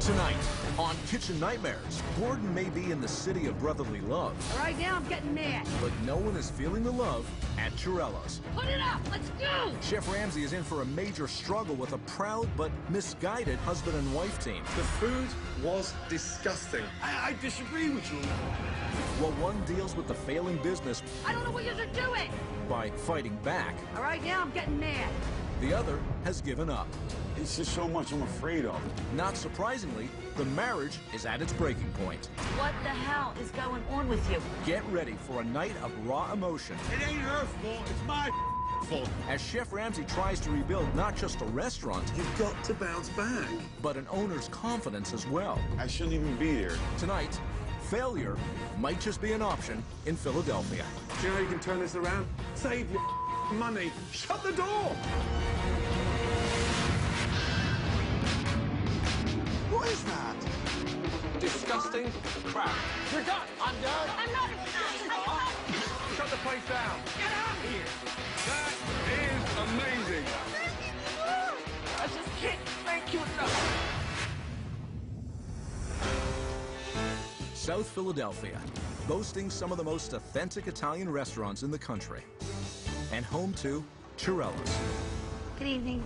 Tonight, on Kitchen Nightmares, Gordon may be in the city of brotherly love. All right, now I'm getting mad. But no one is feeling the love at Chirella's. Put it up, let's go! Chef Ramsay is in for a major struggle with a proud but misguided husband and wife team. The food was disgusting. I disagree with you. While one deals with the failing business I don't know what you're doing. by fighting back, All right, now I'm getting mad. the other has given up. It's just so much I'm afraid of. Not surprisingly, the marriage is at its breaking point. What the hell is going on with you? Get ready for a night of raw emotion It ain't her fault, it's my fault. as Chef Ramsay tries to rebuild not just a restaurant, You've got to bounce back. but an owner's confidence as well. I shouldn't even be there. Tonight, failure might just be an option in Philadelphia. Do you know how you can turn this around? Save your money. Shut the door. What is that? Disgusting crap. You're done. I'm done. I'm not done. Shut the place down. Get out of here. That is amazing. I just can't thank you enough. South Philadelphia, boasting some of the most authentic Italian restaurants in the country, and home to Chirella's. Good evening.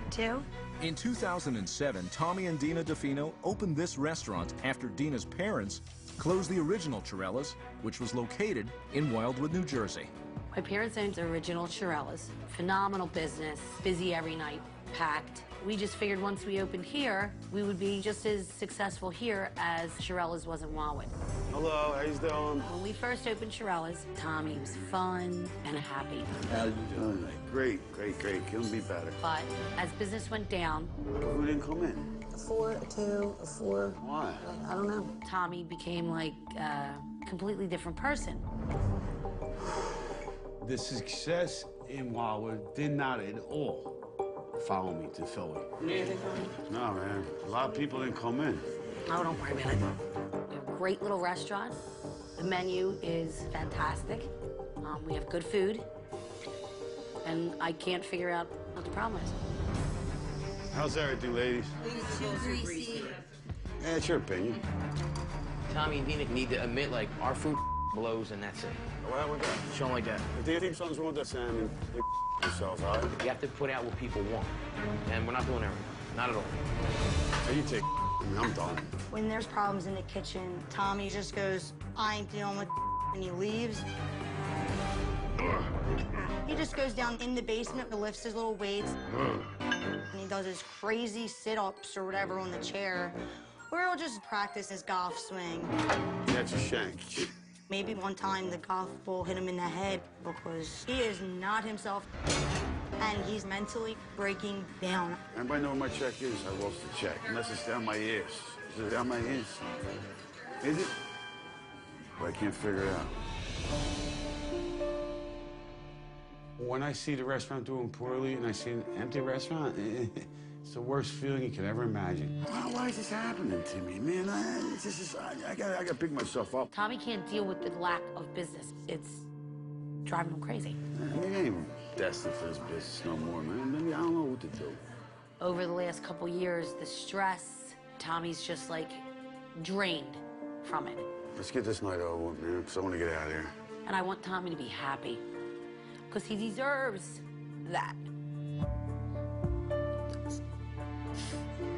Two? In 2007, Tommy and Dina DeFino opened this restaurant after Dina's parents closed the original Chirella's, which was located in Wildwood, New Jersey. My parents owned the original Chirella's. Phenomenal business, busy every night, packed. We just figured once we opened here, we would be just as successful here as Chirella's was in Wildwood. Hello, how you doing? When we first opened Chirella's, Tommy was fun and happy. How you doing? Great. Couldn't be better. But as business went down, Who didn't come in? a 4, a 2, a 4, Why? I don't know. Tommy became like a completely different person. The success in Wildwood did not at all follow me to Philly. No, man. A lot of people didn't come in. Oh, don't worry about it. We have a great little restaurant. The menu is fantastic. We have good food. And I can't figure out what the problem is. How's everything, ladies? Too greasy. Yeah, it's your opinion. Tommy and Dina need to admit, like, our food blows and that's it. What happened with that? Show them like that. If they think something's wrong with that salmon, they themselves, all right? You have to put out what people want. And we're not doing everything. Not at all. So you take I mean, I'm done. When there's problems in the kitchen, Tommy just goes, I ain't dealing with and he leaves. He just goes down in the basement and lifts his little weights. And he does his crazy sit-ups or whatever on the chair. Or he'll just practice his golf swing. That's a shank. Maybe one time the golf ball hit him in the head because he is not himself. And he's mentally breaking down. Anybody know what my check is? I lost the check. Unless it's down my ears. Is it down my ears? Is it? But I can't figure it out. When I see the restaurant doing poorly and I see an empty restaurant, it's the worst feeling you could ever imagine. Why is this happening to me, man? I gotta pick myself up. Tommy can't deal with the lack of business. It's driving him crazy. Maybe I ain't even destined for this business no more, man. Maybe I don't know what to do. Over the last couple years, the stress, Tommy's just like drained from it. Let's get this night over with, man, because I want to get out of here. And I want Tommy to be happy, because he deserves that.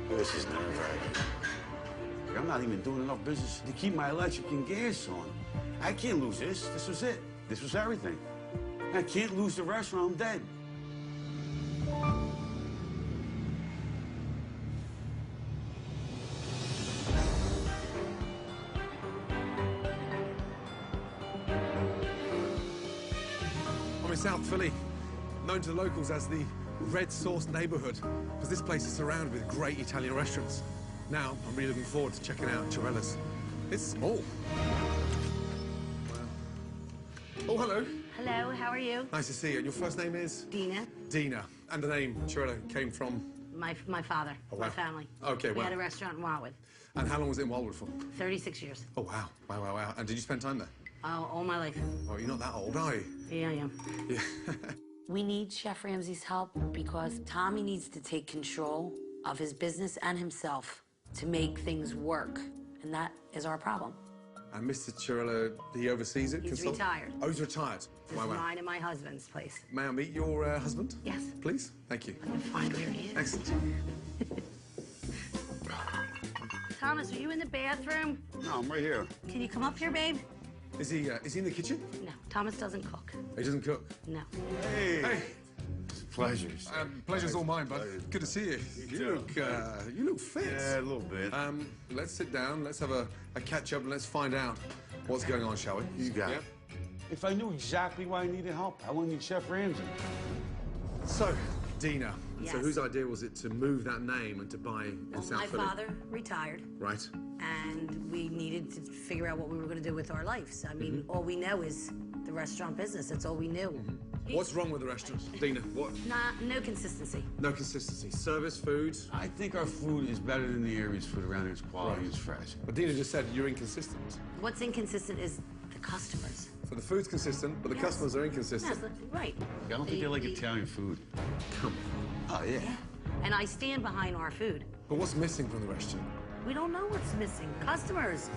This is nerve-wracking. I'm not even doing enough business to keep my electric and gas on. I can't lose this. This was it. This was everything. I can't lose the restaurant. I'm dead. I'm in South Philly, known to the locals as the Red Sauce neighborhood, because this place is surrounded with great Italian restaurants. Now, I'm really looking forward to checking out Chirella's. It's small. Oh, hello. Hello, how are you? Nice to see you. And your first name is? Dina. Dina. And the name Chirella came from? My father, Oh, wow. my family. Okay, We wow. had a restaurant in Wildwood. And how long was it in Wildwood for? 36 years. Oh, wow. Wow. And did you spend time there? All my life. Oh, you're not that old, are you? Yeah, I am. Yeah. We need Chef Ramsay's help because Tommy needs to take control of his business and himself. to make things work, and that is our problem. And Mr. Chirella, he oversees it? He's retired. Oh, he's retired. This is mine and my husband's place. May I meet your husband? Yes. Please? Thank you. I'm gonna find where he is. Excellent. Thomas, are you in the bathroom? No, I'm right here. Can you come up here, babe? Is he in the kitchen? No, Thomas doesn't cook. He doesn't cook? No. Hey. Hey. Pleasures. Pleasure's all mine, bud. Good to see you. You look fit. Yeah, a little bit. Let's sit down, let's have a catch up, and let's find out what's going on, shall we? You got it. If I knew exactly why I needed help, I wouldn't need Chef Ramsay. So, Dina, Yes. so whose idea was it to move that name and to buy in Well, South my Philly? father retired, Right. and we needed to figure out what we were going to do with our lives. I mean, all we know is the restaurant business. That's all we knew. What's wrong with the restaurant, Dina? What? No consistency. No consistency. Service, food. I think our food is better than the area's food around here. It's quality, it's fresh. But Dina just said you're inconsistent. What's inconsistent is the customers. So the food's consistent, but the Yes. customers are Yes, inconsistent. right. I don't think they like Italian food. Come on. Oh, yeah. And I stand behind our food. But what's missing from the restaurant? We don't know what's missing. Customers.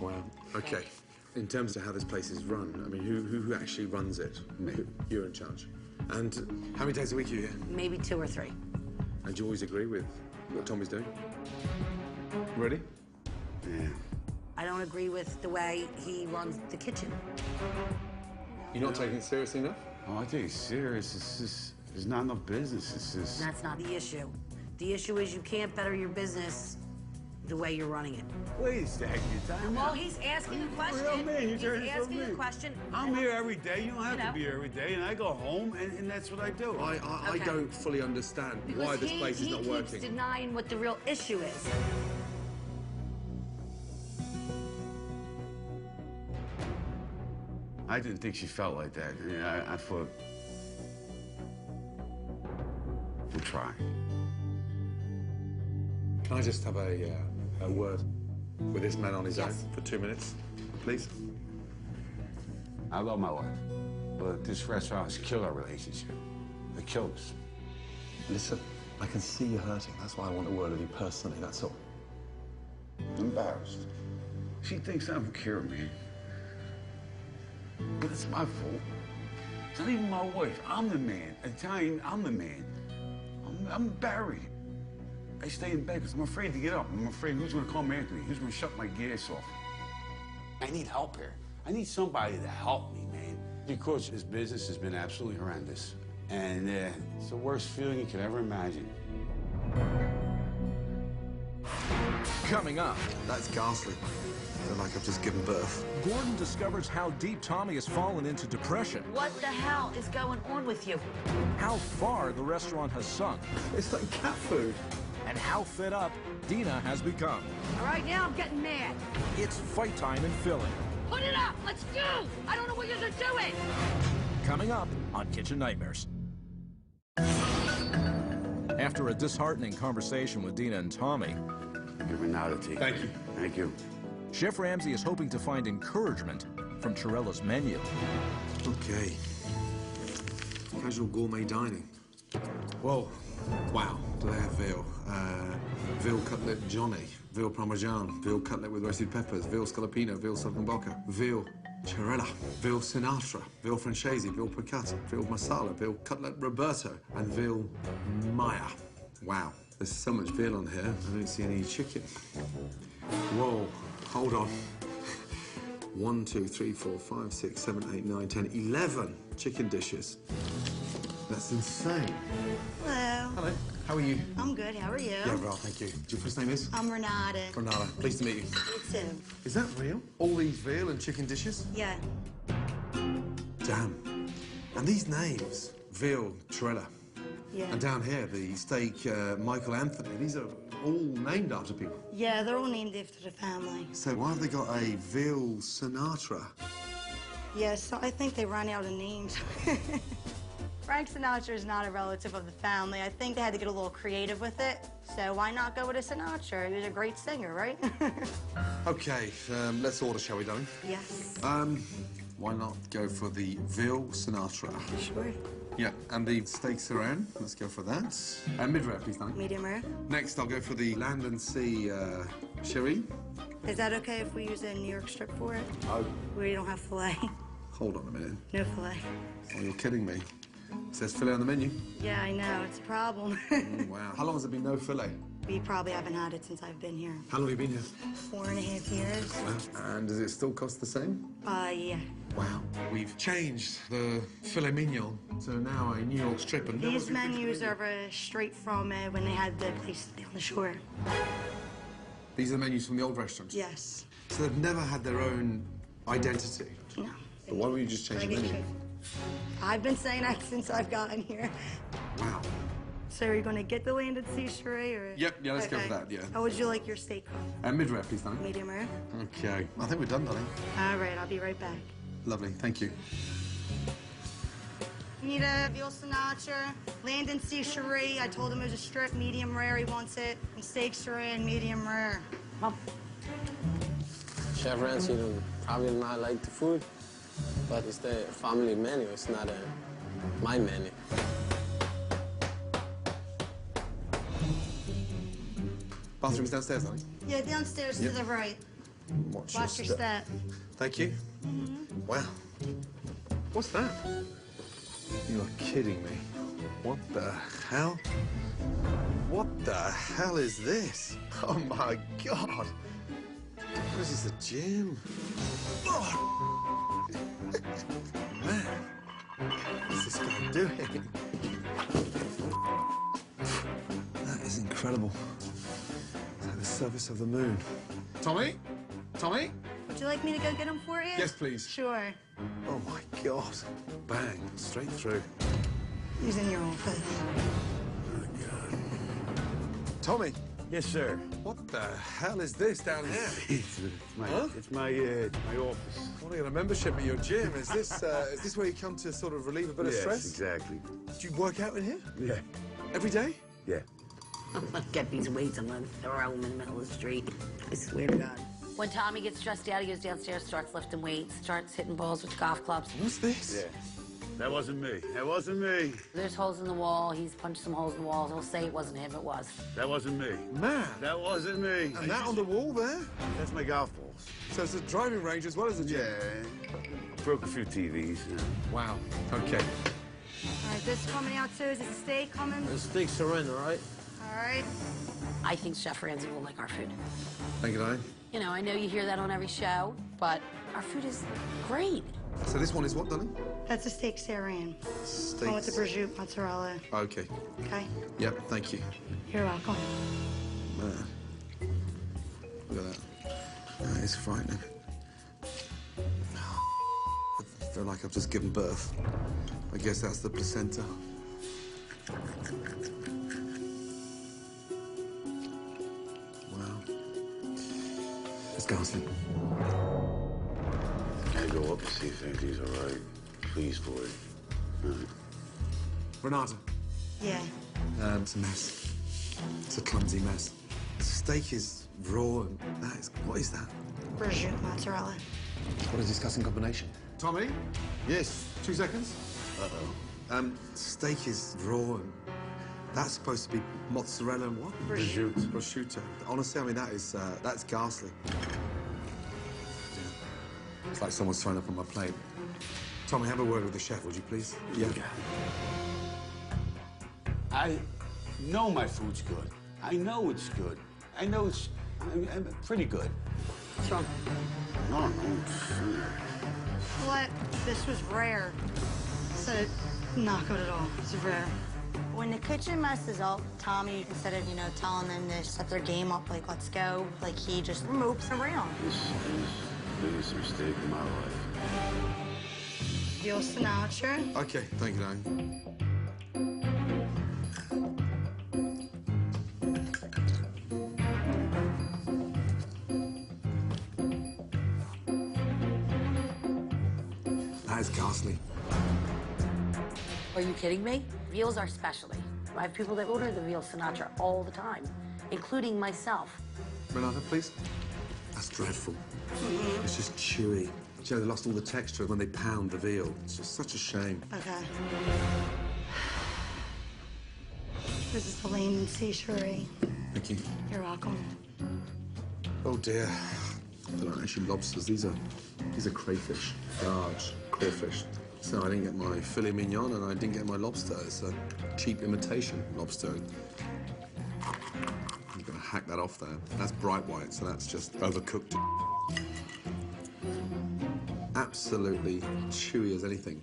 Wow. Okay. In terms of how this place is run, I mean, who actually runs it? Me. You're in charge. And how many days a week are you here? Maybe 2 or 3. And do you always agree with what Tommy's doing? Ready? Yeah. I don't agree with the way he runs the kitchen. You're not taking it seriously enough? Oh, I take it serious. It's just, there's not enough business. It's just... That's not the issue. The issue is you can't better your business the way you're running it. Wait a second, time Well, out. he's asking a question. Real man, you He's turn this on asking me. a question. I'm here every day. You don't have You know. to be here every day. And I go home, and that's what I do. I Okay. don't fully understand Because why this place is not he keeps working. denying what the real issue is. I didn't think she felt like that. Yeah, I thought... We'll try. Can I just have a word with this man on his Yes. own for 2 minutes, please? I love my wife, but this restaurant has killed our relationship. It killed us. Listen, I can see you hurting. That's why I want a word with you personally, that's all. I'm embarrassed. She thinks I don't care, man. But it's my fault. It's not even my wife. I'm the man. Italian, I'm the man. I'm Barry. I stay in bed because I'm afraid to get up. I'm afraid who's going to call me Anthony? Who's going to shut my gas off? I need help here. I need somebody to help me, man. Because this business has been absolutely horrendous. And it's the worst feeling you could ever imagine. Coming up, That's ghastly. I feel like I've just given birth. Gordon discovers how deep Tommy has fallen into depression, What the hell is going on with you? how far the restaurant has sunk, It's like cat food. and how fed up Dina has become. All right, now I'm getting mad. It's fight time in Philly. Put it up. Let's go. I don't know what you're doing. Coming up on Kitchen Nightmares. After a disheartening conversation with Dina and Tommy, Give an oddity. Thank you. Thank you. Chef Ramsay is hoping to find encouragement from Chirella's menu. Okay. Casual gourmet dining. Whoa. Wow. Do they have veal? Veal cutlet Johnny. Veal parmesan. Veal cutlet with roasted peppers. Veal scallopino. Veal saltimbocca. Veal Chirella. Veal Sinatra. Veal francese. Veal piccata. Veal masala. Veal cutlet Roberto. And veal Maya. Wow. There's so much veal on here. I don't see any chicken. Whoa. Hold on. 1, 2, 3, 4, 5, 6, 7, 8, 9, 10, 11 chicken dishes. That's insane. Hello. Hello. How are you? I'm good. How are you? Yeah, well, thank you. Your first name is? I'm Renata. Renata. Pleased to meet you. You too. Is that real? All these veal and chicken dishes? Yeah. Damn. And these names, veal, Chirella. Yeah. And down here, the steak, Michael Anthony. These are all named after people. Yeah, they're all named after the family. So why have they got a veal Sinatra? Yeah, so I think they ran out of names. Frank Sinatra is not a relative of the family. I think they had to get a little creative with it. So why not go with a Sinatra? He was a great singer, right? Okay, let's order, shall we, darling? Yes. Why not go for the veal Sinatra? Sure. Yeah, and the steak sirloin. Let's go for that. Mid-rare, please, Danny. Medium rare. Next, I'll go for the land and sea sherry. Is that okay if we use a New York strip for it? Oh. Where you don't have filet? Hold on a minute. No filet. Oh, you're kidding me. It says filet on the menu. Yeah, I know. It's a problem. Wow. How long has it been no filet? We probably haven't had it since I've been here. How long have you been here? 4.5 years. Wow. And does it still cost the same? Yeah. Wow. We've changed the filet mignon to now a New York strip. And These menus are straight from when they had the place on the shore. These are the menus from the old restaurants? Yes. So they've never had their own identity? No. But why would you just change the menu? I've been saying that since I've gotten here. Wow. So are you going to get the landed sea sherry or? Yep, yeah, let's go for that, yeah. How would you like your steak cooked? Mid-rare, please, Danny. Medium rare? Okay. I think we're done, darling. All right, I'll be right back. Lovely, thank you. Need a veal Sinatra, land and sea sherry. I told him it was a strip, medium rare. He wants it. And steak sherry and medium rare. Well, Chef Ramsay probably not like the food, but it's the family menu. It's not my menu. Bathroom's downstairs, darling. Yeah, downstairs to the right. Watch Your step. Thank you. Wow. What's that? You are kidding me. What the hell? What the hell is this? Oh my God. What is this, a gym? Oh. Man, what's this guy doing? That is incredible. It's like the surface of the moon. Tommy? Tommy? Would you like me to go get him for you? Yes, please. Sure. Oh my God. Bang, straight through. He's in your office. Oh God. Tommy? Yes, sir. What the hell is this down here? It's my office. I want to get a membership at your gym. Is this where you come to sort of relieve a bit of Yes, stress? exactly. Do you work out in here? Yeah. Every day? Yeah. I'm gonna get these weights. I'm gonna throw them in the middle of the street. I swear to God. When Tommy gets stressed out, he goes downstairs, starts lifting weights, starts hitting balls with golf clubs. What's this? Yeah. That wasn't me. That wasn't me. There's holes in the wall. He's punched some holes in the walls. He'll say it wasn't him. It was. That wasn't me. Man. That wasn't me. And that on the wall there? That's my golf balls. So it's a driving range as well as a gym? Yeah. Broke a few TVs. Yeah. Wow. Okay. All right, this coming out too. Is the steak coming? The steak sirloin, all right? All right. I think Chef Ramsay will like our food. Thank you, darling. You know, I know you hear that on every show, but our food is great. So this one is what, darling? That's a steak sirloin. One with the prosciutto mozzarella. Okay. Okay. Yep, thank you. You're welcome. Man. Look at that. That is frightening. I feel like I've just given birth. I guess that's the placenta. Wow. It's ghastly. I go up to see if anything's all right. Please, for it. All right. Renata. Yeah. It's a mess. It's a clumsy mess. The steak is raw and that is... What is that? Prosciutto mozzarella. What a disgusting combination. Tommy? Yes. 2 seconds. Uh-oh. Steak is raw and that's supposed to be mozzarella and what? Prosciutto. Prosciutto. Honestly, I mean, that's ghastly. Yeah. It's like someone's thrown up on my plate. Tommy, have a word with the chef, would you please? Yeah. I know my food's good. I know it's good. I know it's I'm pretty good. What's wrong? No. What? This was rare. So, not good at all. It's rare. When the kitchen messes up, Tommy, instead of, telling them to set their game up, like, let's go, like, he just mopes around. This is the biggest mistake in my life. Veal Sinatra. Okay, thank you, darling. That is ghastly. Are you kidding me? Veal's our specialty. I have people that order the veal Sinatra all the time, including myself. Renata, please. That's dreadful. It's just chewy. They lost all the texture when they pound the veal. It's just such a shame. Okay. This is the layman seashore. Thank you. You're welcome. Oh dear. They're not actually lobsters. These are crayfish, large crawfish. So I didn't get my filet mignon and I didn't get my lobster. It's a cheap imitation lobster. I'm gonna hack that off there. That's bright white, so that's just overcooked. Absolutely chewy as anything.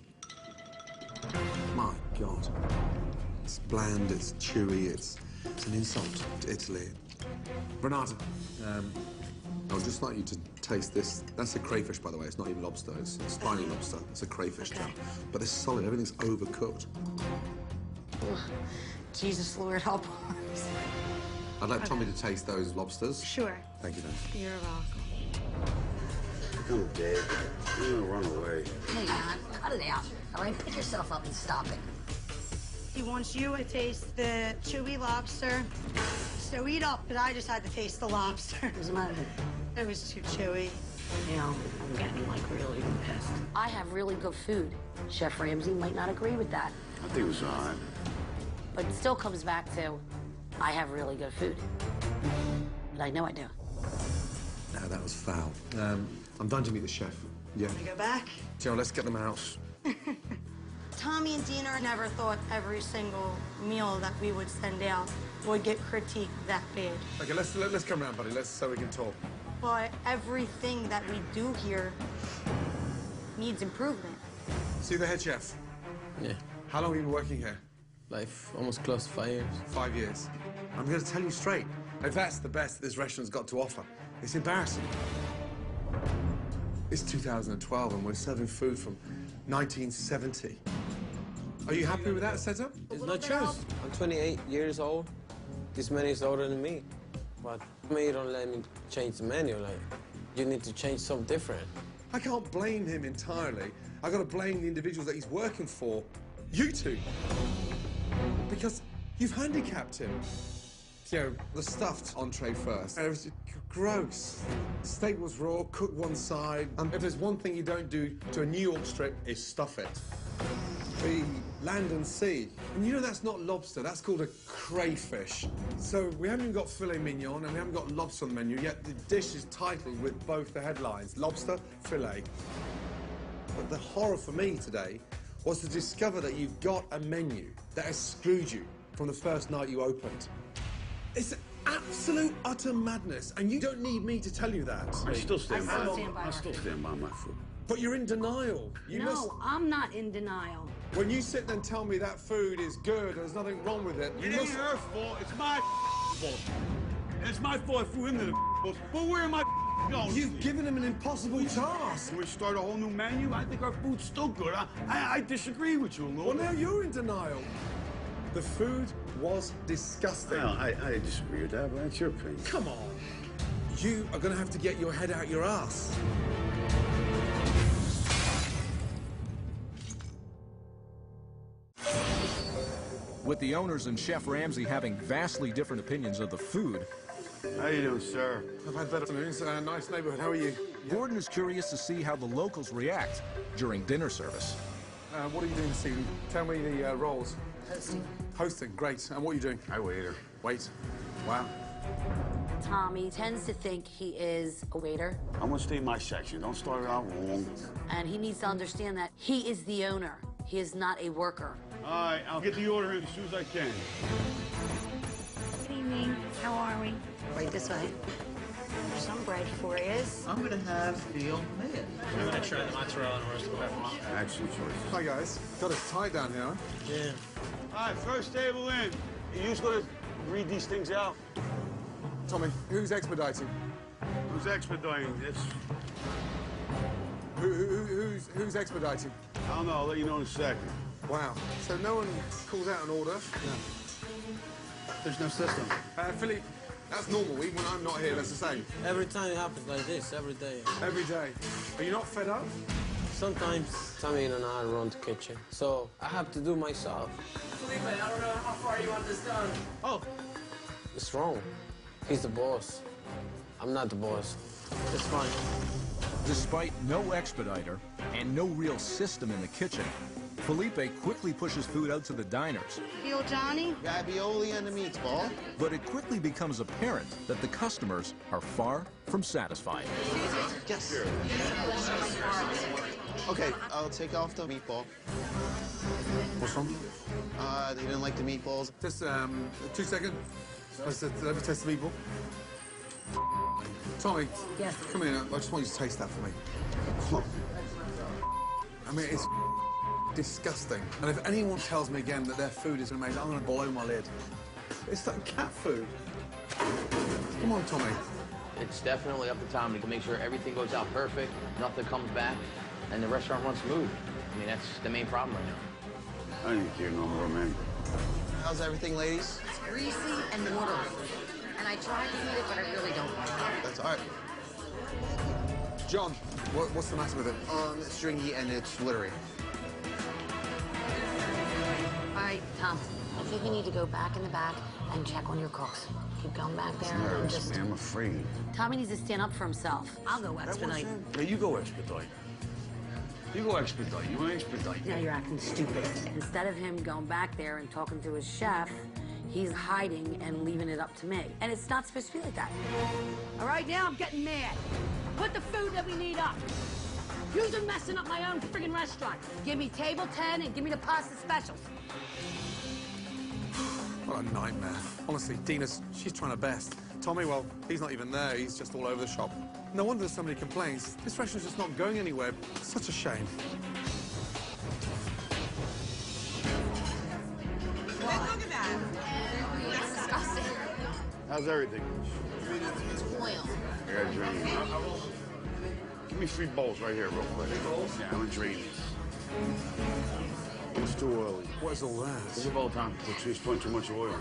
My God. It's bland, it's chewy, it's an insult to Italy. Renata, I would just like you to taste this. That's a crayfish, by the way. It's not even lobster. It's spiny lobster. It's a crayfish, John. But it's solid. Everything's overcooked. Ugh. Jesus, Lord, help us. I'd like Tommy to taste those lobsters. Sure. Thank you, then. You're welcome. I'm dead. I'm gonna run away. No, you're not. Cut it out. All right, pick yourself up and stop it. He wants you to taste the chewy lobster. So eat up, but I just had to taste the lobster. Doesn't matter. It was too chewy. You know, I'm getting, like, really pissed. I have really good food. Chef Ramsay might not agree with that. I think it was all right. But it still comes back to, I have really good food. And I know I do. No, that was foul. I'm dying to meet the chef. Yeah. Wanna go back? Joe, let's get them out. Tommy and Dina never thought every single meal that we would send out would get critiqued that bad. Okay, let's come around, buddy. So we can talk. But everything that we do here needs improvement. See the head chef? Yeah, How long have you been working here? like almost close to 5 years. 5 years. I'm going to tell you straight. If that's the best that this restaurant's got to offer, it's embarrassing. It's 2012 and we're serving food from 1970. Are you happy with that setup? It's not true. I'm 28 years old. This menu is older than me. But you don't let me change the menu. Like, you need to change something different. I can't blame him entirely. I've got to blame the individuals that he's working for. You two. Because you've handicapped him. You know, the stuffed entree first. And it was gross. The steak was raw, cooked one side. And if there's one thing you don't do to a New York strip, is stuff it. The land and sea. And you know that's not lobster, that's called a crayfish. So we haven't even got filet mignon and we haven't got lobster on the menu, yet the dish is titled with both the headlines, lobster, filet. But the horror for me today was to discover that you've got a menu that has screwed you from the first night you opened. It's absolute, utter madness, and you don't need me to tell you that. I still stand by. I still stand by my food. But you're in denial. You must... No, I'm not in denial. When you sit there and tell me that food is good, there's nothing wrong with it, you It ain't must... her fault. It's my fault. And it's my fault I flew into the boat. But where am I going? You've given him an impossible task. Can we start a whole new menu? I think our food's still good. I disagree with you a little. Well, now you're in denial. The food was disgusting. Well, I disagree with that, but that's your opinion. Come on. You are going to have to get your head out your ass. With the owners and Chef Ramsay having vastly different opinions of the food, How you doing, sir? I've had better afternoons. Nice neighborhood. How are you? Gordon is curious to see how the locals react during dinner service. What are you doing this evening? Tell me the roles. Hosting. Hosting, great. And what are you doing? I waiter. Wait. Wow. Tommy tends to think he is a waiter, I'm gonna stay in my section. Don't start it out wrong. and he needs to understand that he is the owner. He is not a worker. All right, I'll get the order in as soon as I can. Good evening. How are we? Right this way. There's some bread for you. I'm gonna have veal mayo. I'm gonna try the mozzarella and roast pepper. Excellent choice. Hi, guys. Got it tight down here, huh? Yeah. All right, first table in. You just gonna read these things out? Tommy, who's expediting? Who's expediting this? Who's expediting? I don't know. I'll let you know in a second. Wow. So no one calls out an order? There's no system. Philippe, that's normal. Even when I'm not here, that's the same. Every time it happens like this, every day. Every day. Are you not fed up? Sometimes Tommy and I run the kitchen, so I have to do myself. Felipe, I don't know how far you want this done. Oh, it's wrong. He's the boss. I'm not the boss. It's fine. Despite no expediter and no real system in the kitchen, Felipe quickly pushes food out to the diners, Feel Johnny? Ravioli and a meatball. but it quickly becomes apparent that the customers are far from satisfied. Yes. Okay, I'll take off the meatball. What's wrong? They didn't like the meatballs. Just 2 seconds. Let me test the meatball. Tommy. Yes. Come here. I just want you to taste that for me. I mean, it's disgusting. And if anyone tells me again that their food is amazing, I'm going to blow my lid. It's like cat food. Come on, Tommy. It's definitely up to Tommy to make sure everything goes out perfect, nothing comes back, and the restaurant runs smooth. I mean, that's the main problem right now. I didn't care no more, man. How's everything, ladies? It's greasy and watery. And I tried to eat it, but I really don't like it. That's all right. John, what's the matter with it? It's stringy and it's glittery. All right, Tom, I think we need to go back in the back and check on your cooks. Keep going back there and Nervous, just... man. I'm afraid. Tommy needs to stand up for himself. I'll go expedite. Yeah, you go expedite. You go expedite. You want expedite. Now you're acting stupid. Instead of him going back there and talking to his chef, he's hiding and leaving it up to me. And it's not supposed to be like that. All right, now I'm getting mad. Put the food that we need up. You're messing up my own friggin' restaurant. Give me table 10 and give me the pasta specials. What a nightmare. Honestly, she's trying her best. Tommy, well, he's not even there. He's just all over the shop. No wonder there's so many complaints. This restaurant's just not going anywhere. It's such a shame. Look at that. That's disgusting. How's everything? It's oil. I gotta drain these. Give me 3 bowls right here, real quick. 3 bowls? Yeah, I'm gonna drain these. It's too oily. What is all that? It's your bowl, Tom. He's putting too much oil.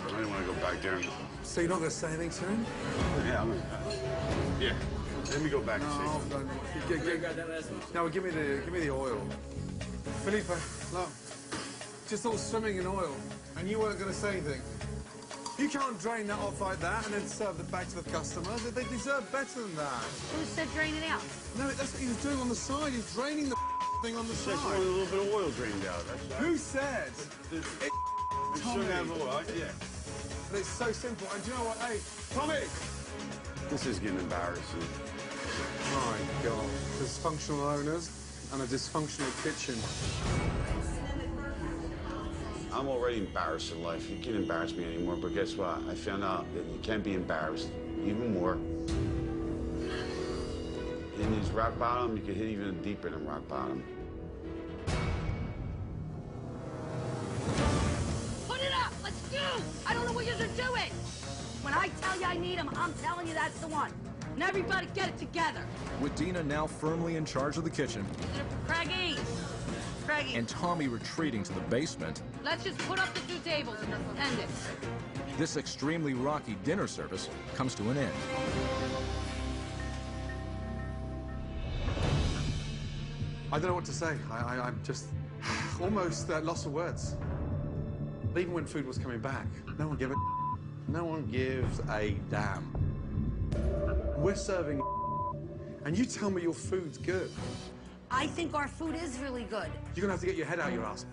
I didn't want to go back there. And... So you're not going to say anything to him? Yeah, I'm gonna... Yeah. Let me go back and see. No, give me the oil. Felipe, look. Just all swimming in oil. And you weren't going to say anything. You can't drain that off like that and then serve it back to the customer. They deserve better than that. Who said drain it out? No, that's what he was doing on the side. He's draining the thing on the Just want a side. little bit of oil drained out. Who said? You Tommy. shouldn't have oil. Yeah. But it's so simple. And do you know what? Hey, Tommy! This is getting embarrassing. My God. Dysfunctional owners and a dysfunctional kitchen. I'm already embarrassed in life. You can't embarrass me anymore, but guess what? I found out that you can be embarrassed even more. In these rock bottom, you can hit even deeper than rock bottom. Put it up! Let's go! I don't know what you're doing! When I tell you I need them, I'm telling you that's the one. And everybody get it together. With Dina now firmly in charge of the kitchen Craigie! Craigie! and Tommy retreating to the basement, Let's just put up the 2 tables and pretend it. this extremely rocky dinner service comes to an end. I don't know what to say. I'm just almost lost for words. Even when food was coming back, no one gave a No one gives a damn. We're serving and you tell me your food's good. I think our food is really good. You're gonna have to get your head out your ass.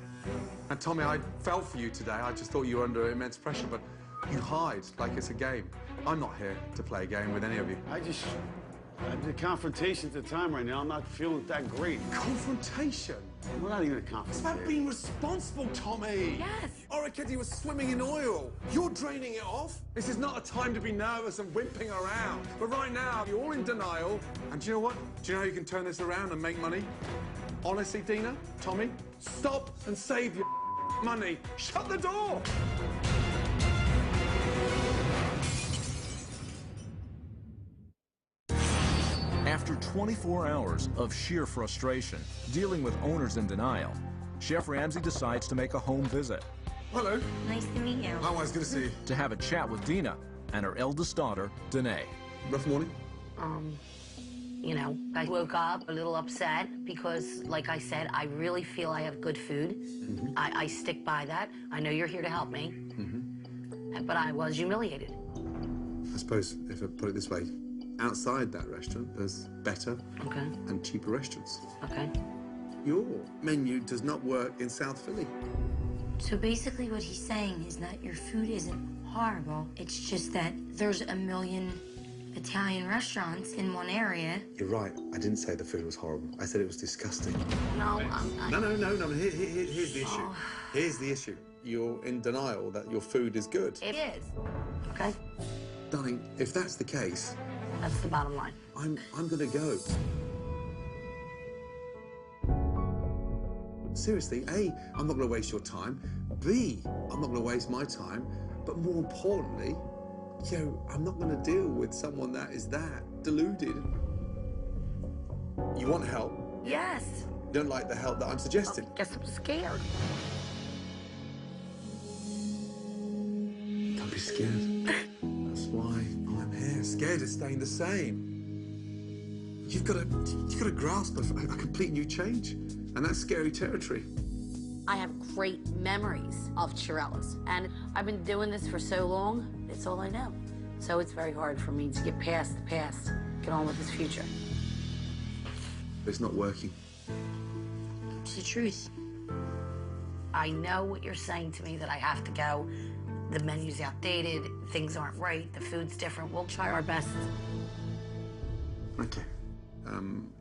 And Tommy, I fell for you today. I just thought you were under immense pressure, but you hide like it's a game. I'm not here to play a game with any of you. The confrontation at the time right now, I'm not feeling that great. Confrontation? We're not even a confrontation. It's about being responsible, Tommy. Yes. Oriketti was swimming in oil. You're draining it off. This is not a time to be nervous and whimpering around. But right now, you're all in denial. And do you know what? Do you know how you can turn this around and make money? Honestly, Dina, Tommy, stop and save your money. Shut the door. After 24 hours of sheer frustration, dealing with owners in denial, Chef Ramsay decides to make a home visit. Hello. Nice to meet you. Oh, it's good to see you. To have a chat with Dina and her eldest daughter, Danae. Rough morning? You know, I woke up a little upset because, like I said, I really feel I have good food. I stick by that. I know you're here to help me. But I was humiliated. I suppose, if I put it this way, outside that restaurant, there's better and cheaper restaurants. Okay. your menu does not work in South Philly. So basically what he's saying is that your food isn't horrible. It's just that there's a million Italian restaurants in one area. You're right. I didn't say the food was horrible. I said it was disgusting. No, No. Here's the issue. Here's the issue. You're in denial that your food is good. It is. Okay? Darling, if that's the case... That's the bottom line. I'm gonna go. Seriously, A, I'm not gonna waste your time. B, I'm not gonna waste my time. But more importantly, I'm not gonna deal with someone that is that deluded. You want help? Yes. You don't like the help that I'm suggesting? I guess I'm scared. Don't be scared. That's why I'm here, scared of staying the same. You've got to grasp a complete new change, and that's scary territory. I have great memories of Chirella's, and I've been doing this for so long, it's all I know. So it's very hard for me to get past the past, get on with this future. It's not working. It's the truth. I know what you're saying to me, that I have to go. The menu's outdated, things aren't right, the food's different. We'll try our best. Okay.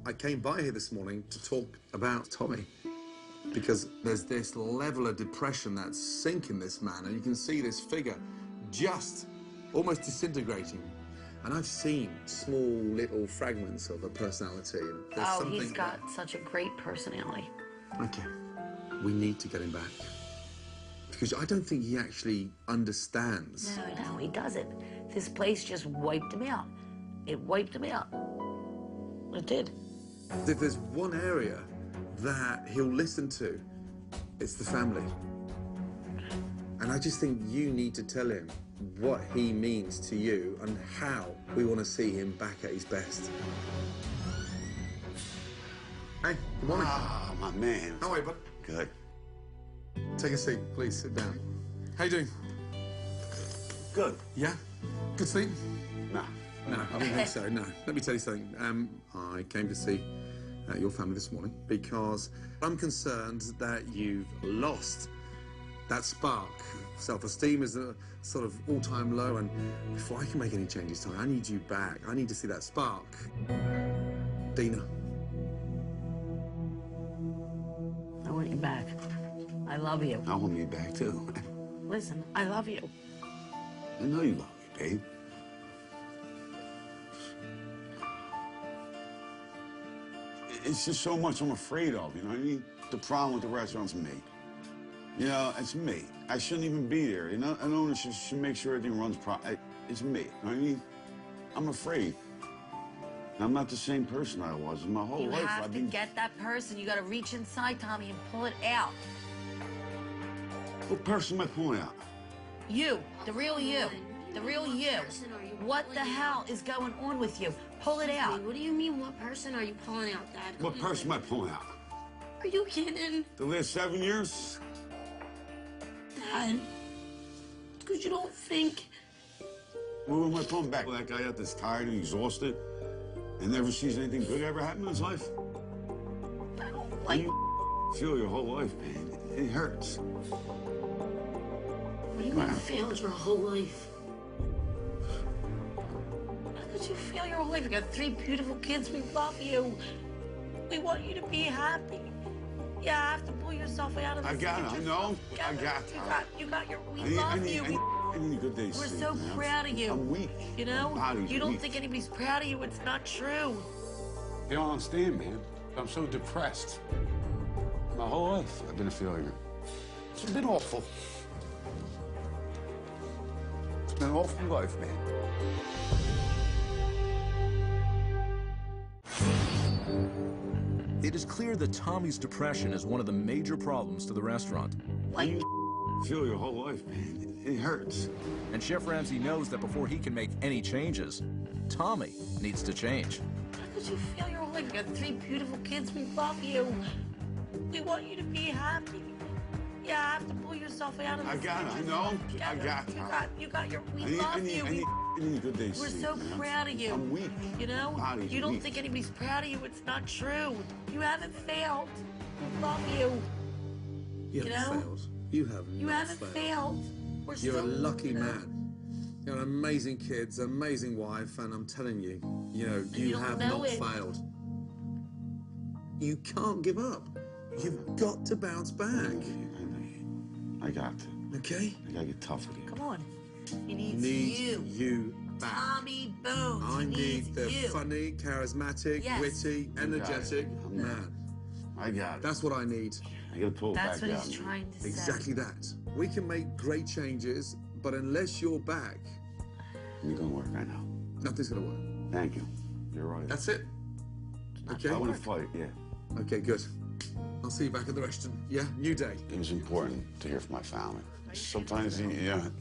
I came by here this morning to talk about Tommy, because there's this level of depression that's sinking this man, and you can see this figure just almost disintegrating. And I've seen small little fragments of a personality. And there's something... He's got such a great personality. Okay. We need to get him back. Because I don't think he actually understands. No, he doesn't. This place just wiped him out. It wiped him out. It did. If there's one area that he'll listen to, it's the family. And I just think you need to tell him what he means to you and how we want to see him back at his best. Hey, good morning. Ah, my man. How are you, bud? Good. Take a seat, please. Sit down. How you doing? Good. Yeah? Good sleep? Nah. No, I don't think so, no. Let me tell you something. I came to see your family this morning because I'm concerned that you've lost that spark. Self-esteem is a sort of all-time low, and before I can make any changes to it, I need you back. I need to see that spark. Dina. I want you back. I love you. I want me back, too. Listen, I love you. I know you love me, babe. It's just so much I'm afraid of, you know what I mean? The problem with the restaurant's me. You know, it's me. I shouldn't even be there, you know? An owner should make sure everything runs properly. It's me, you know what I mean? I'm afraid. I'm not the same person I was in my whole life. You have to get that person. You got to reach inside, Tommy, and pull it out. What person am I pulling out? You, the real you. The real you. What the hell is going on with you? Pull it out. What do you mean, what person are you pulling out, Dad? What person am I pulling out? Are you kidding? The last 7 years? Dad, it's because you don't think... Well, am I pulling back that guy out that's tired and exhausted and never sees anything good ever happen in his life? I don't like... You feel your whole life, man. It hurts. What do you mean failed your whole life? How could you feel your whole life? You got 3 beautiful kids. We love you. We want you to be happy. You have to pull yourself out of this. I got it. I know. I got it. You got your... We love you. I need a good day's We're sleep, so man. proud of you. I'm weak. You know? My body's You don't weak. think anybody's proud of you. It's not true. You don't understand, man. I'm so depressed. My whole life, I've been a failure. It's been awful. It's been an awful life, man. It is clear that Tommy's depression is one of the major problems to the restaurant. You feel your whole life, man. It hurts. And Chef Ramsay knows that before he can make any changes, Tommy needs to change. How could you feel your whole life? You got 3 beautiful kids. We love you. We want you to be happy. You have to pull yourself out of this. I got it. I know. I got it. You got your... We I need love a you. good day's We're sleep, so man. proud of you. I'm weak. You know? Body's You don't weak. think anybody's proud of you. It's not true. You haven't failed. Love you. You You haven't know? failed. You have You not haven't failed. We're You're a still, lucky you know, man. You're an amazing kids, amazing wife, and I'm telling you, you you don't have know not it. failed. You can't give up. You've got to bounce back. I got to. Okay? I gotta get tough with you. Come on. He needs Need you. you back. Tommy Boone. I He need needs the you. funny, charismatic, Yes. witty, energetic I'm man. I got it. That's what I need. I gotta pull it That's back what out. he's trying to Exactly say. that. We can make great changes, but unless you're back, You're gonna work, I know. nothing's gonna work. Thank you. You're right. That's it. Okay? I want to fight, yeah. Okay, good. I'll see you back at the restaurant. Yeah? New day. It was important to hear from my family. Sometimes you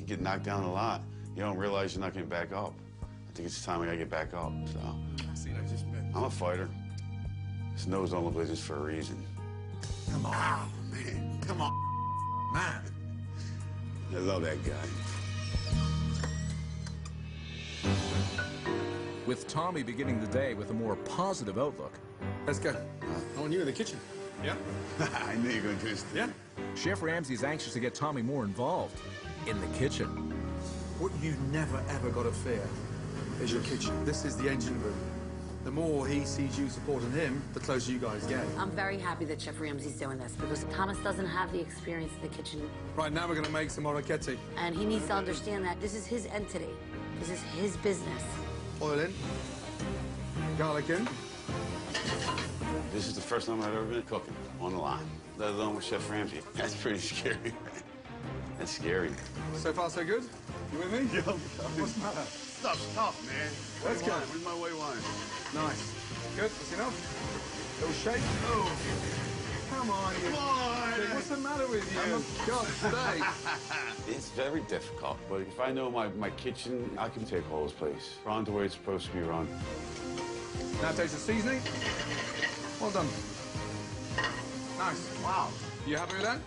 get knocked down a lot. You don't realize you're not getting back up. I think it's time I gotta get back up. So See you later. I'm a fighter. This nose don't look like this for a reason. Come on, man. Come on, man. I love that guy. With Tommy beginning the day with a more positive outlook, Let's go. I want you in the kitchen. Yeah? I knew you were gonna do this. Yeah? Chef Ramsay is anxious to get Tommy more involved in the kitchen. What you've never, ever got to fear is your kitchen. This is the engine room. The more he sees you supporting him, the closer you guys get. I'm very happy that Chef Ramsay's doing this because Thomas doesn't have the experience in the kitchen, Right, now we're going to make some orecchiette. and he needs to understand that this is his entity. This is his business. Oil in. Garlic in. This is the first time I've ever been cooking on the line, let alone with Chef Ramsay. That's pretty scary. That's scary. So far, so good? You with me? Yo, What's the matter? stuff's tough, man. Let's go. Where's my white wine? Nice. Good, that's enough. Little shake. Oh. Come on, you. Come on. What's the matter with you? For God's sake. It's very difficult, but if I know my kitchen, I can take Hole's place. Run the way it's supposed to be run. Now taste the seasoning. Well done. Nice. Wow. You happy with that?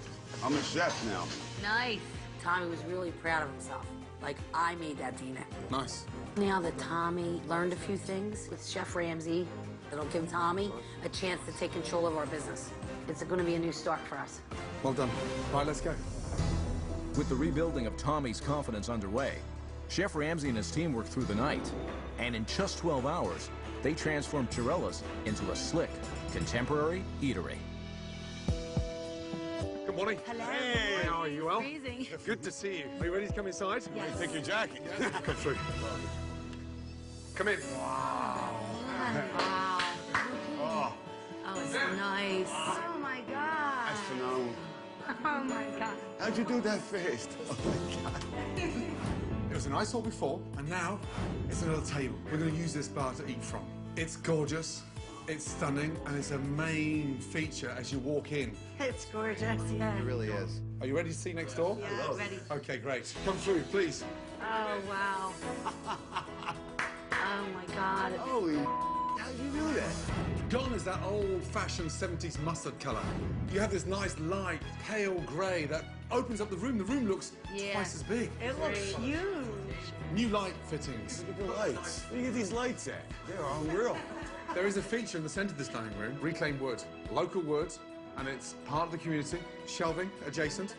I'm a chef now. Nice. Tommy was really proud of himself. Like, I made that dinner. Nice. Now that Tommy learned a few things with Chef Ramsay, it'll give Tommy a chance to take control of our business. It's going to be a new start for us. Well done. Right, let's go. With the rebuilding of Tommy's confidence underway, Chef Ramsay and his team worked through the night, and in just 12 hours, they transformed Chirella's into a slick, contemporary eatery. Good morning. Hello. Hey, how are you? Well? Freezing. Good to see you. Are you ready to come inside? Yes. Take your jacket. Come through. Come in. Wow. Wow. Oh, it's nice. Oh my God. That's phenomenal. Oh my God. How'd you do that fast? Oh my God. It was a nice hall before, and now it's another table. We're going to use this bar to eat from. It's gorgeous, it's stunning, and it's a main feature as you walk in. It's gorgeous, yeah. It really is. Are you ready to see next door? Yeah, ready. Okay, great. Come through, please. Oh, wow. Oh, my God. Holy, how'd you do that? Gone is that old-fashioned 70s mustard color. You have this nice light, pale gray that opens up the room. The room looks Yeah. twice as big. It looks huge. New light fittings. Look at the lights. Where do you get these lights at? They're unreal. There is a feature in the center of this dining room, reclaimed wood, local wood, and it's part of the community, shelving adjacent.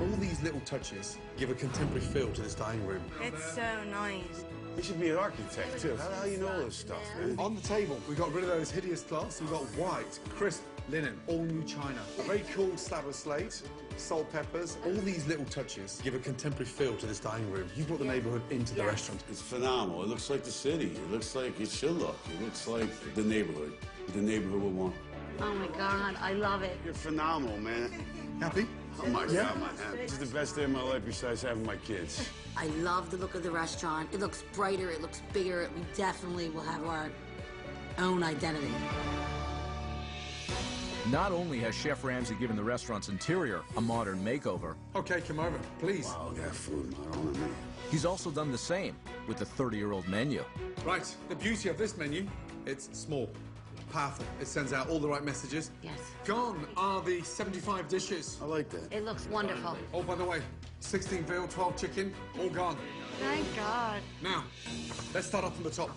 All these little touches give a contemporary feel to this dining room. It's so nice. You should be an architect, too. How do you know all this stuff, man? On the table, we got rid of those hideous cloths. We've got white, crisp linen, all new china. A very cool slab of slate, salt, peppers. All these little touches give a contemporary feel to this dining room. You brought the neighborhood into the restaurant. It's phenomenal. It looks like the city. It looks like it should look. It looks like the neighborhood. The neighborhood would want. Oh, my God. I love it. You're phenomenal, man. Happy? Oh, my Yeah. God, man. This is the best day of my life besides having my kids. I love the look of the restaurant. It looks brighter. It looks bigger. We definitely will have our own identity. Not only has Chef Ramsay given the restaurant's interior a modern makeover, Okay, come over, please. Wow, that food, not only me. he's also done the same with the 30-year-old menu. Right, the beauty of this menu, it's small, powerful. It sends out all the right messages. Yes. Gone are the 75 dishes. I like that. It looks wonderful. Oh, by the way, 16 veal, 12 chicken, all gone. Thank God. Now, let's start off from the top.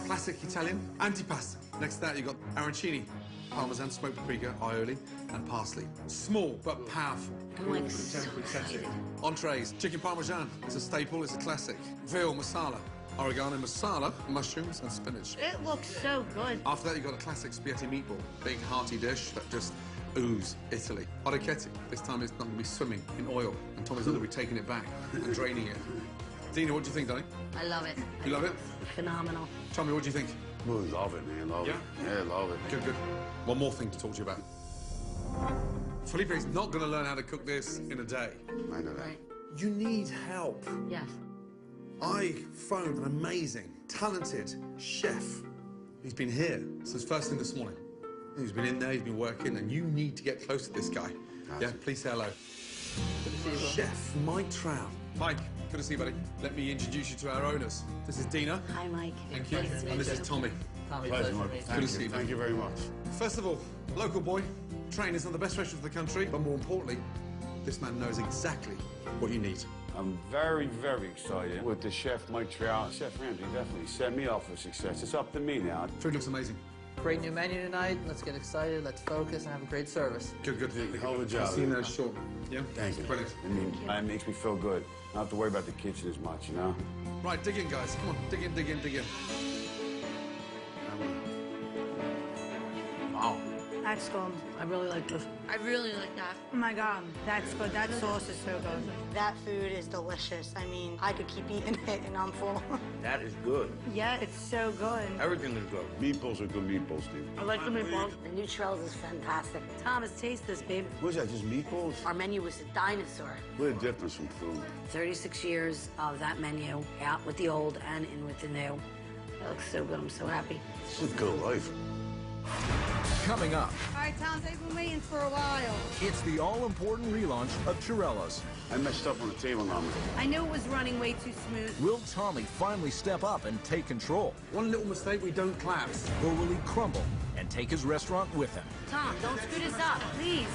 Classic Italian antipasto. Next to that, you got arancini, parmesan, smoked paprika, aioli, and parsley. Small but powerful. I'm like so excited. Entrees, chicken parmesan. It's a staple, it's a classic. Veal masala, oregano masala, mushrooms, and spinach. It looks so good. After that, you've got a classic spaghetti meatball. Big, hearty dish that just ooze Italy. Orecchietti. This time it's not going to be swimming in oil, and Tommy's not going to be taking it back and draining it. Dina, what do you think, darling? I love it. You love it? Phenomenal. Tommy, what do you think? Oh, love it, man. Love it. Yeah, love it. Good, good. One more thing to talk to you about. Felipe's not going to learn how to cook this in a day. I know that. Right. You need help. Yes. I phoned an amazing, talented chef. He's been here since first thing this morning. He's been in there, he's been working, and you need to get close to this guy. Yeah, please say hello. Good to see you, bro. Chef Mike Trout. Mike, good to see you, buddy. Let me introduce you to our owners. This is Dina. Hi, Mike. Thank you. Nice to And this meet is Tommy. Tommy, Pleasure, pleasure. Mark. Mate. Good to see you, man. Thank you very much. First of all, local boy, trained in some of the best restaurants in the country, but more importantly, this man knows exactly what you need. I'm very, very excited with the chef, Mike Trout. Chef Ramsay definitely set me up for success. It's up to me now. Food looks amazing. Great new menu tonight. Let's get excited. Let's focus and have a great service. Good, good. Hell of a job. I'll see you there short. Yeah? Thank you. Brilliant. I mean, it makes me feel good. I don't have to worry about the kitchen as much, you know? Right, dig in, guys. Come on, dig in, dig in, dig in. Wow. That's good. I really like this. I really like that. Oh my God, that's good. That sauce is so good. That food is delicious. I mean, I could keep eating it and I'm full. That is good. Yeah, it's so good. Everything is good. Meatballs are good meatballs, Steve. I like the meatballs. The new Trells is fantastic. Thomas, taste this, babe. What is that, just meatballs? Our menu was a dinosaur. What a difference from food. 36 years of that menu, out with the old and in with the new. It looks so good. I'm so happy. This is a good life. Coming up, All right, Tom, they've been waiting for a while. it's the all-important relaunch of Chirella's. I messed up on the table number. I knew it was running way too smooth. Will Tommy finally step up and take control? One little mistake, we don't collapse. Or will he crumble and take his restaurant with him? Tom, don't screw this up, please.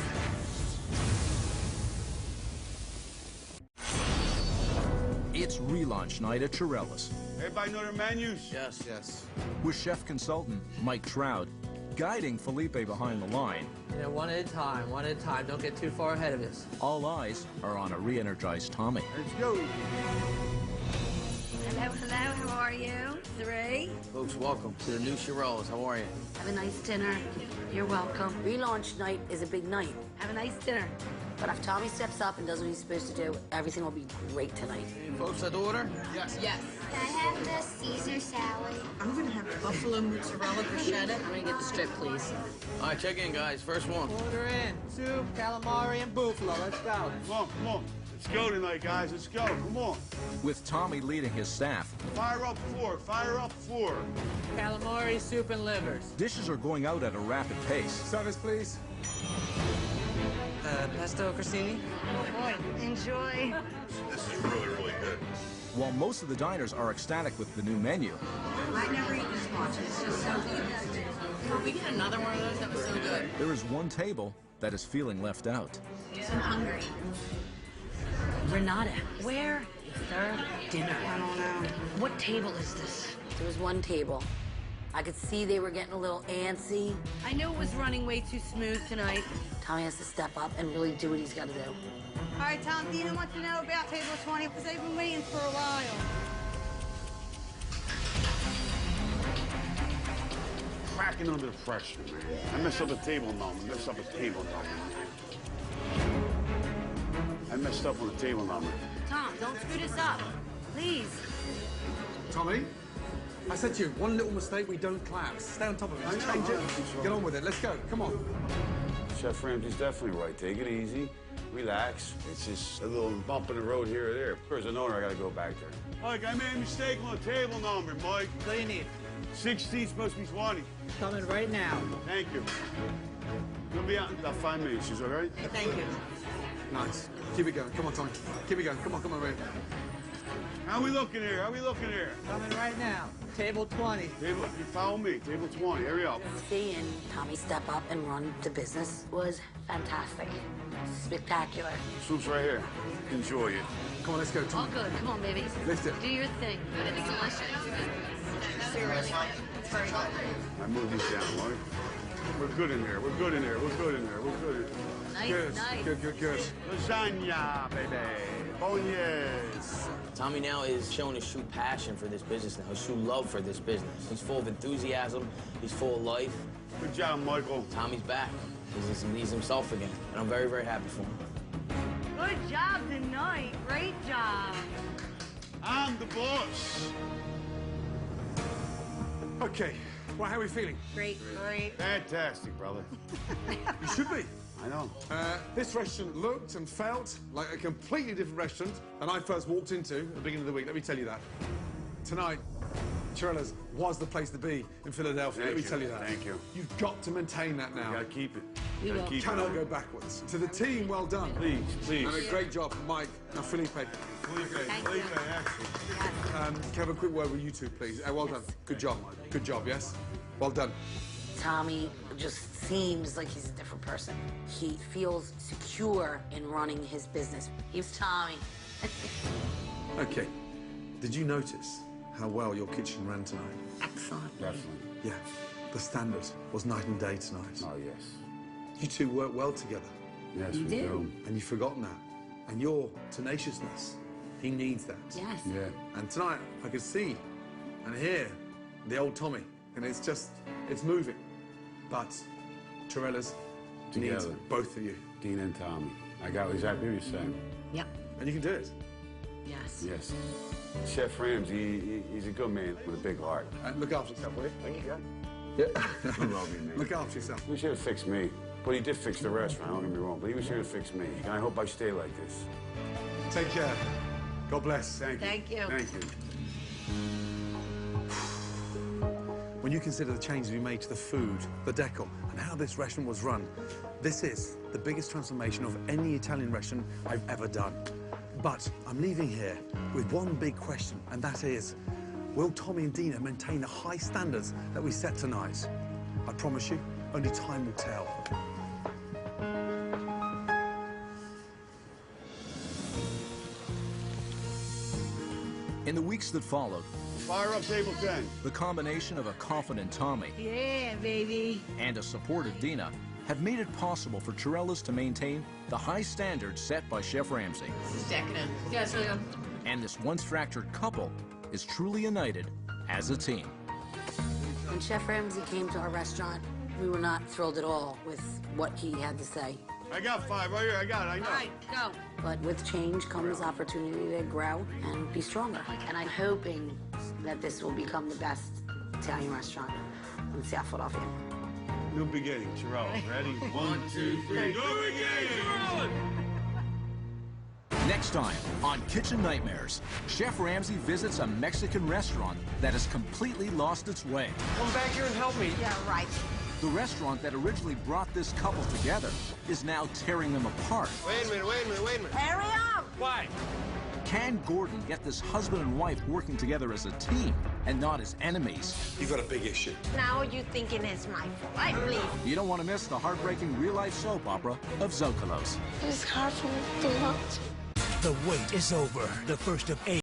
It's relaunch night at Chirella's Everybody know their menus? Yes. Yes. with chef consultant Mike Trout guiding Felipe behind the line. You know, one at a time, one at a time. Don't get too far ahead of us. All eyes are on a re-energized Tommy. Let's go. Hello, hello, how are you? 3. Folks, welcome to the new Chirella's. How are you? Have a nice dinner. You're welcome. Relaunch night is a big night. Have a nice dinner. But if Tommy steps up and does what he's supposed to do, everything will be great tonight. You folks at the order? Yes. Can I have the Caesar salad? I'm gonna have buffalo mozzarella bruschetta. I'm gonna get the strip, please. All right, check in, guys. First one. Order in. Soup, calamari, and buffalo. Let's go. Come on, come on. Let's go tonight, guys. Let's go. Come on. With Tommy leading his staff, Fire up 4. Fire up 4. Calamari, soup, and livers. dishes are going out at a rapid pace. Service, please. Pesto crostini. Enjoy. This is really, really good. While most of the diners are ecstatic with the new menu, I never eat this much. It's just so good. Can we get another one of those? That was so good. there is one table that is feeling left out. I'm hungry. Renata, where is their dinner? I don't know. What table is this? There was one table. I could see they were getting a little antsy. I knew it was running way too smooth tonight. Tommy has to step up and really do what he's got to do. All right, Tom, Dina wants to know about table 20 because they've been waiting for a while. Cracking under the pressure, man. I messed up a table number. I messed up a table number. I messed up on the table number. Tom, don't screw this up. Please. Tommy, I said to you, one little mistake, we don't collapse. Stay on top of it. Just change it. Get on with it. Let's go. Come on. Chef Ramsay's definitely right. Take it easy. Relax. It's just a little bump in the road here or there. As an owner, I gotta go back there. Mike, I made a mistake on the table number, Mike. What do you need? 16 supposed to be 20. Coming right now. Thank you. You'll be out in about 5 minutes. Is all right? Thank you. Nice. Keep it going. Come on, Tommy. Keep it going. Come on, Ray. How we looking here? How we looking here? Coming right now. Table 20. Table, you follow me. Table 20. Hurry up. Seeing Tommy step up and run the business was fantastic. Spectacular. Soup's right here. Enjoy it. Come on, let's go, All Tommy. good. Come on, baby. Lift it. Do your thing. Good and delicious. Seriously. I move these down, Mike. We're good in here. We're good in here. We're good in here. We're good. Nice, Good, nice. good. Lasagna, baby. Bolognese. Tommy now is showing his true passion for this business now, his true love for this business. He's full of enthusiasm. He's full of life. Good job, Michael. Tommy's back. He's himself again, and I'm very, very happy for him. Good job tonight. Great job. I'm the boss. Okay, well, how are we feeling? Great. Fantastic, brother. You should be. I know. This restaurant looked and felt like a completely different restaurant than I first walked into at the beginning of the week. Let me tell you that. Tonight, Chirella's was the place to be in Philadelphia. Let me tell you that. Thank you. You've got to maintain that now. You gotta keep it. We will. Keep Cannot go backwards. To the team, well done. Please, please. And a great job, Mike. Now, Felipe. Felipe, actually. Can I have a quick word with you two, please? Well done. Good job. Good job, yes? Well done. Tommy just seems like he's a different person. He feels secure in running his business. He's Tommy. Okay. Did you notice how well your kitchen ran tonight? Excellent. Definitely. Yeah. The standard was night and day tonight. Oh, yes. You two work well together. Yes, You we do. do. And you've forgotten that. And your tenaciousness, he needs that. Yes. Yeah. And tonight, I could see and hear the old Tommy. And it's just, it's moving. But Chirella's needs Together. both of you. Dean and Tommy. I got exactly what you're saying. Yep. And you can do it. Yes. Yes. Chef Ramsay, he's a good man with a big heart. Look after yourself, will you? Thank you, God. Yeah. I love you, man. Look after yourself. He should have fixed me. But he did fix the restaurant, don't get me wrong. But he was here to fix me. And I hope I stay like this. Take care. God bless. Thank you. Thank you. Thank you. When you consider the changes we made to the food, the decor, and how this restaurant was run, this is the biggest transformation of any Italian restaurant I've ever done. But I'm leaving here with one big question, and that is, will Tommy and Dina maintain the high standards that we set tonight? I promise you, only time will tell. In the weeks that followed, Fire up table 10. the combination of a confident Tommy Yeah, baby. and a supportive Dina have made it possible for Chirella's to maintain the high standards set by Chef Ramsay. This is decadent. Yeah, it's really good. And this once fractured couple is truly united as a team. When Chef Ramsay came to our restaurant, we were not thrilled at all with what he had to say. I got 5 right here. I got it. I know. All right, go. But with change comes opportunity to grow and be stronger. And I'm hoping that this will become the best Italian restaurant in South Philadelphia. New beginning. Chirella. Ready? 1, 2, 3. New beginning! Next time on Kitchen Nightmares, Chef Ramsay visits a Mexican restaurant that has completely lost its way. Come back here and help me. Yeah, right. The restaurant that originally brought this couple together is now tearing them apart. Wait a minute. Hurry up! Why? Can Gordon get this husband and wife working together as a team and not as enemies? You've got a big issue. Now you thinking it's my fault. Right, please. You don't want to miss the heartbreaking real-life soap opera of Zoccolos. It's hard for me to watch. The wait is over. The first of 8